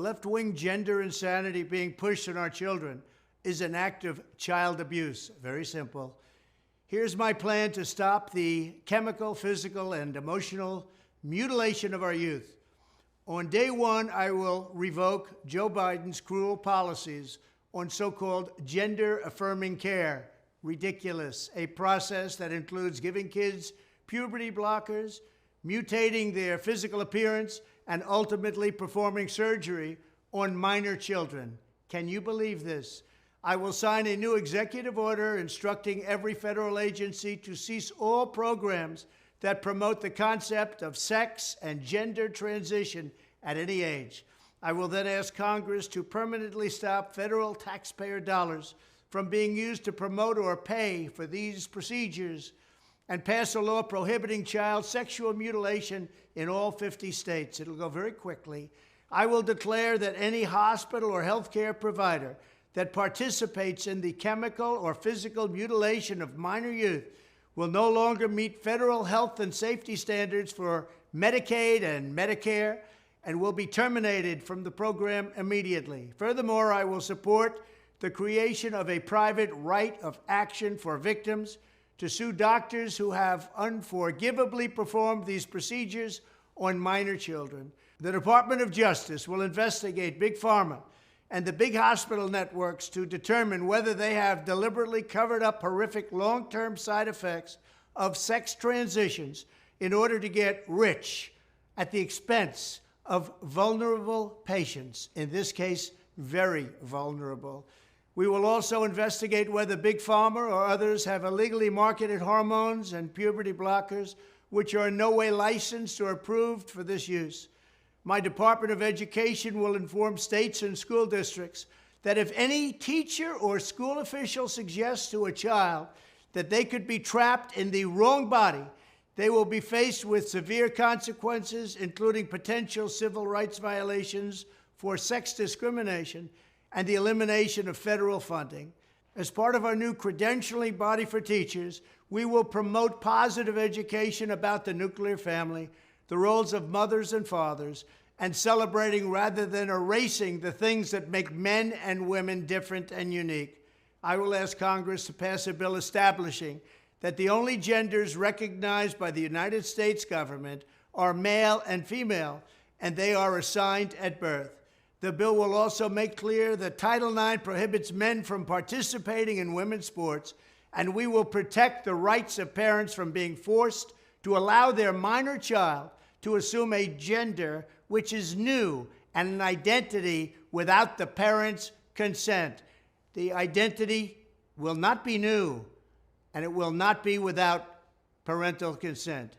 Left-wing gender insanity being pushed on our children is an act of child abuse. Very simple. Here's my plan to stop the chemical, physical, and emotional mutilation of our youth. On day one, I will revoke Joe Biden's cruel policies on so-called gender-affirming care. Ridiculous. A process that includes giving kids puberty blockers, mutating their physical appearance, and ultimately performing surgery on minor children. Can you believe this? I will sign a new executive order instructing every federal agency to cease all programs that promote the concept of sex and gender transition at any age. I will then ask Congress to permanently stop federal taxpayer dollars from being used to promote or pay for these procedures and pass a law prohibiting child sexual mutilation in all 50 states. It'll go very quickly. I will declare that any hospital or healthcare provider that participates in the chemical or physical mutilation of minor youth will no longer meet federal health and safety standards for Medicaid and Medicare and will be terminated from the program immediately. Furthermore, I will support the creation of a private right of action for victims to sue doctors who have unforgivably performed these procedures on minor children. The Department of Justice will investigate Big Pharma and the big hospital networks to determine whether they have deliberately covered up horrific long-term side effects of sex transitions in order to get rich at the expense of vulnerable patients, in this case, very vulnerable. We will also investigate whether Big Pharma or others have illegally marketed hormones and puberty blockers, which are in no way licensed or approved for this use. My Department of Education will inform states and school districts that if any teacher or school official suggests to a child that they could be trapped in the wrong body, they will be faced with severe consequences, including potential civil rights violations for sex discrimination and the elimination of federal funding. As part of our new credentialing body for teachers, we will promote positive education about the nuclear family, the roles of mothers and fathers, and celebrating rather than erasing the things that make men and women different and unique. I will ask Congress to pass a bill establishing that the only genders recognized by the United States government are male and female, and they are assigned at birth. The bill will also make clear that Title IX prohibits men from participating in women's sports, and we will protect the rights of parents from being forced to allow their minor child to assume a gender which is new and an identity without the parents' consent. The identity will not be new, and it will not be without parental consent.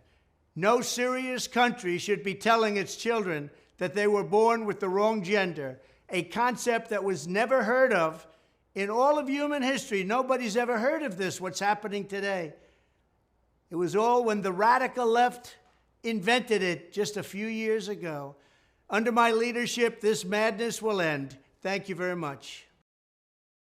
No serious country should be telling its children that they were born with the wrong gender, a concept that was never heard of in all of human history. Nobody's ever heard of this, what's happening today. It was all when the radical left invented it just a few years ago. Under my leadership, this madness will end. Thank you very much.